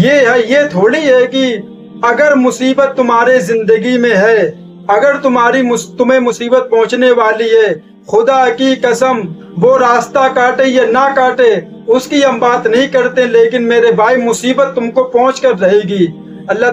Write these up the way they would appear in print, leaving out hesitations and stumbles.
یہ ہے، یہ تھوڑی ہے کہ اگر مصیبت تمہارے زندگی میں ہے، اگر تمہیں مصیبت پہنچنے والی ہے، خدا کی قسم وہ راستہ کاٹے یا نہ کاٹے اس کی ہم بات نہیں کرتے، لیکن میرے بھائی مصیبت تم کو پہنچ کر رہے گی۔ اللہ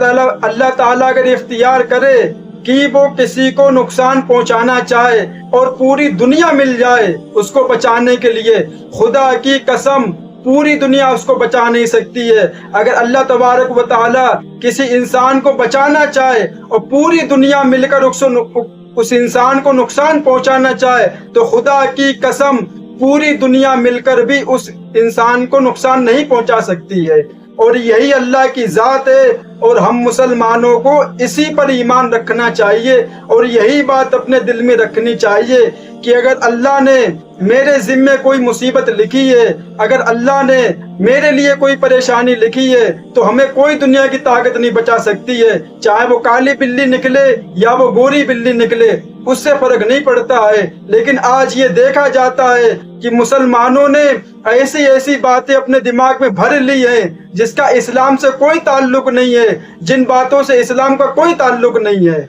تعالیٰ اگر اختیار کرے کہ وہ کسی کو نقصان پہنچانا چاہے اور پوری دنیا مل جائے اس کو بچانے کے لیے، خدا کی قسم پوری دنیا اس کو بچا نہیں سکتی ہے۔ اگر اللہ تبارک و تعالی کسی انسان کو بچانا چاہے اور پوری دنیا مل کر اس انسان کو نقصان پہنچانا چاہے تو خدا کی قسم پوری دنیا مل کر بھی اس انسان کو نقصان نہیں پہنچا سکتی ہے۔ اور یہی اللہ کی ذات ہے، اور ہم مسلمانوں کو اسی پر ایمان رکھنا چاہیے اور یہی بات اپنے دل میں رکھنی چاہیے کہ اگر اللہ نے میرے ذمے کوئی مصیبت لکھی ہے، اگر اللہ نے میرے لیے کوئی پریشانی لکھی ہے تو ہمیں کوئی دنیا کی طاقت نہیں بچا سکتی ہے، چاہے وہ کالی بلی نکلے یا وہ گوری بلی نکلے، اس سے فرق نہیں پڑتا ہے۔ لیکن آج یہ دیکھا جاتا ہے کہ مسلمانوں نے ایسی باتیں اپنے دماغ میں بھر لی ہیں جس کا اسلام سے کوئی تعلق نہیں ہے، جن باتوں سے اسلام کا کوئی تعلق نہیں ہے۔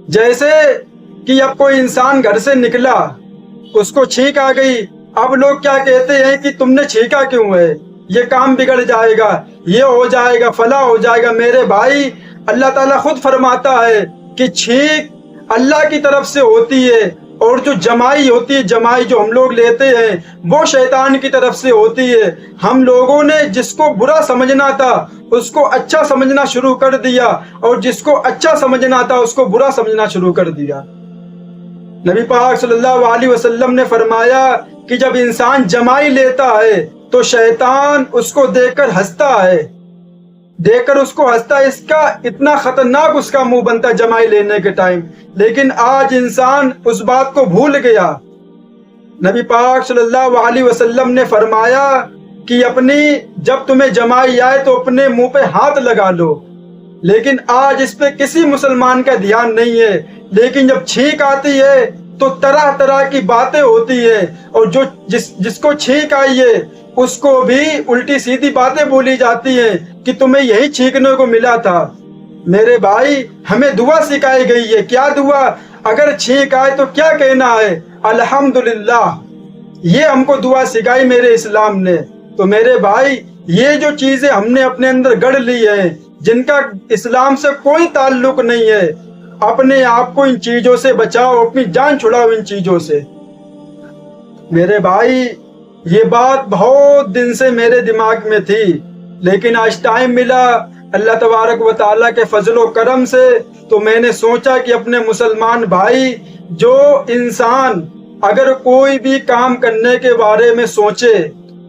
جیسے کہ اب کوئی انسان گھر سے نکلا، اس کو چھینک آ گئی، اب لوگ کیا کہتے ہیں کہ تم نے چھینکا کیوں ہے، یہ کام بگڑ جائے گا، یہ ہو جائے گا، فلاں ہو جائے گا۔ میرے بھائی اللہ تعالیٰ خود فرماتا ہے کہ چھینک اللہ کی طرف سے ہوتی ہے، اور جو جمائی ہوتی ہے، جمائی جو ہم لوگ لیتے ہیں وہ شیطان کی طرف سے ہوتی ہے۔ ہم لوگوں نے جس کو برا سمجھنا تھا اس کو اچھا سمجھنا شروع کر دیا، اور جس کو اچھا سمجھنا تھا اس کو برا سمجھنا شروع کر دیا۔ نبی پاک صلی اللہ علیہ وسلم نے فرمایا کہ جب انسان جمائی لیتا ہے تو شیطان اس کو دیکھ کر ہنستا ہے، دیکھ کر اس کو ہنستا ہے، اس کا اتنا خطرناک اس کا منہ بنتا ہے جمائی لینے کے ٹائم۔ لیکن آج انسان اس بات کو بھول گیا۔ نبی پاک صلی اللہ علیہ وسلم نے فرمایا کہ جب تمہیں جمائی آئے تو اپنے منہ پہ ہاتھ لگا لو، لیکن آج اس پہ کسی مسلمان کا دھیان نہیں ہے۔ لیکن جب چھینک آتی ہے تو طرح طرح کی باتیں ہوتی ہے، اور جس کو چھینک آئی ہے اس کو بھی الٹی سیدھی باتیں بولی جاتی ہیں کہ تمہیں یہی چھینکنے کو ملا تھا۔ میرے بھائی ہمیں دعا سکھائی گئی ہے، کیا دعا؟ اگر چھینک آئے تو کیا کہنا ہے؟ الحمدللہ۔ یہ ہم کو دعا سکھائی میرے اسلام نے۔ تو میرے بھائی یہ جو چیزیں ہم نے اپنے اندر گڑھ لی ہیں جن کا اسلام سے کوئی تعلق نہیں ہے، اپنے آپ کو ان چیزوں سے بچاؤ، اپنی جان چھڑاؤ ان چیزوں سے۔ میرے بھائی یہ بات بہت دن سے میرے دماغ میں تھی، لیکن آج ٹائم ملا اللہ تبارک و تعالیٰ کے فضل و کرم سے، تو میں نے سوچا کہ اپنے مسلمان بھائی، جو انسان اگر کوئی بھی کام کرنے کے بارے میں سوچے،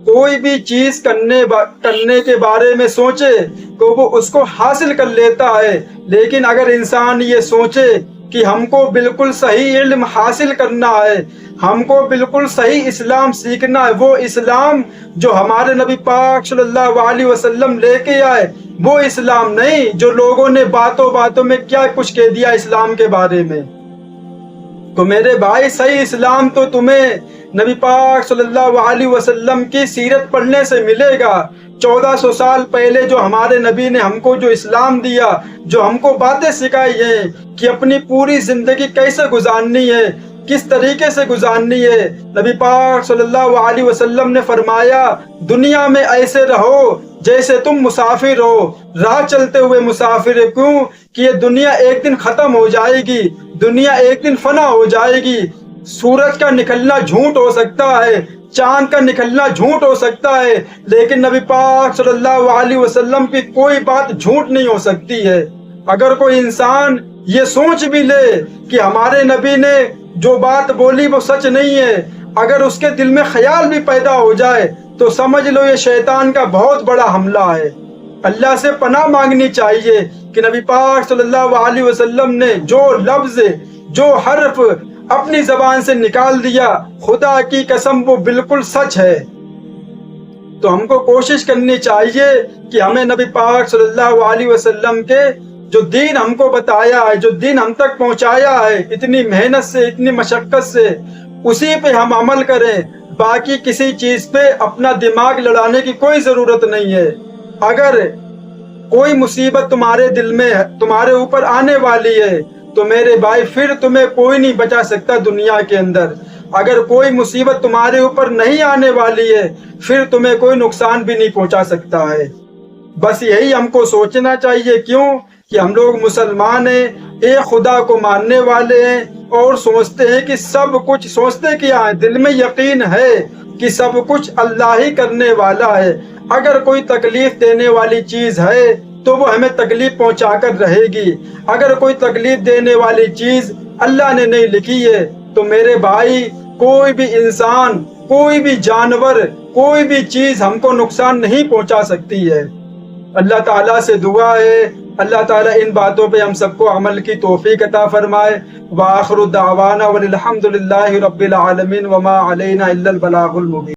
کوئی بھی چیز کرنے کے بارے میں سوچے تو وہ اس کو حاصل کر لیتا ہے، لیکن اگر انسان یہ سوچے کہ ہم کو بالکل صحیح علم حاصل کرنا ہے، ہم کو بالکل صحیح اسلام سیکھنا ہے، وہ اسلام جو ہمارے نبی پاک صلی اللہ علیہ وسلم لے کے آئے، وہ اسلام نہیں جو لوگوں نے باتوں باتوں میں کیا کچھ کہہ دیا اسلام کے بارے میں۔ تو میرے بھائی صحیح اسلام تو تمہیں نبی پاک صلی اللہ علیہ وسلم کی سیرت پڑھنے سے ملے گا۔ 1400 سال پہلے جو ہمارے نبی نے ہم کو جو اسلام دیا، جو ہم کو باتیں سکھائی ہیں کہ اپنی پوری زندگی کیسے گزارنی ہے، کس طریقے سے گزارنی ہے، نبی پاک صلی اللہ علیہ وسلم نے فرمایا دنیا میں ایسے رہو جیسے تم مسافر ہو، راہ چلتے ہوئے مسافر ہے۔ کیوں کہ یہ دنیا ایک دن ختم ہو جائے گی، دنیا ایک دن فنا ہو جائے گی۔ سورج کا نکلنا جھوٹ ہو سکتا ہے، چاند کا نکلنا جھوٹ ہو سکتا ہے، لیکن نبی پاک صلی اللہ علیہ وسلم کی کوئی بات جھوٹ نہیں ہو سکتی ہے۔ اگر کوئی انسان یہ سوچ بھی لے کہ ہمارے نبی نے جو بات بولی وہ سچ نہیں ہے، اگر اس کے دل میں خیال بھی پیدا ہو جائے تو سمجھ لو یہ شیطان کا بہت بڑا حملہ ہے۔ اللہ سے پناہ مانگنی چاہیے کہ نبی پاک صلی اللہ علیہ وسلم نے جو لفظ، جو حرف اپنی زبان سے نکال دیا، خدا کی قسم وہ بالکل سچ ہے۔ تو ہم کو کوشش کرنی چاہیے کہ ہمیں نبی پاک صلی اللہ علیہ وسلم کے جو دین ہم کو بتایا ہے، جو دین ہم تک پہنچایا ہے اتنی محنت سے، اتنی مشقت سے، اسی پہ ہم عمل کریں۔ باقی کسی چیز پہ اپنا دماغ لڑانے کی کوئی ضرورت نہیں ہے۔ اگر کوئی مصیبت تمہارے دل میں تمہارے اوپر آنے والی ہے تو میرے بھائی پھر تمہیں کوئی نہیں بچا سکتا دنیا کے اندر. اگر کوئی مصیبت تمہارے اوپر نہیں آنے والی ہے پھر تمہیں کوئی نقصان بھی نہیں پہنچا سکتا ہے. بس یہی ہم کو سوچنا چاہیے. کیوں کہ ہم لوگ مسلمان ہیں, ایک خدا کو ماننے والے ہیں, اور سوچتے ہیں کہ سب کچھ, سوچتے کیا ہے, دل میں یقین ہے کہ سب کچھ اللہ ہی کرنے والا ہے. اگر کوئی تکلیف دینے والی چیز ہے تو وہ ہمیں تکلیف پہنچا کر رہے گی. اگر کوئی تکلیف دینے والی چیز اللہ نے نہیں لکھی ہے تو میرے بھائی کوئی بھی انسان, کوئی بھی جانور, کوئی بھی چیز ہم کو نقصان نہیں پہنچا سکتی ہے. اللہ تعالیٰ سے دعا ہے اللہ تعالیٰ ان باتوں پہ ہم سب کو عمل کی توفیق عطا فرمائے. وآخر دعوانا والحمد للہ رب العالمین وما علینا الا البلاغ المبین.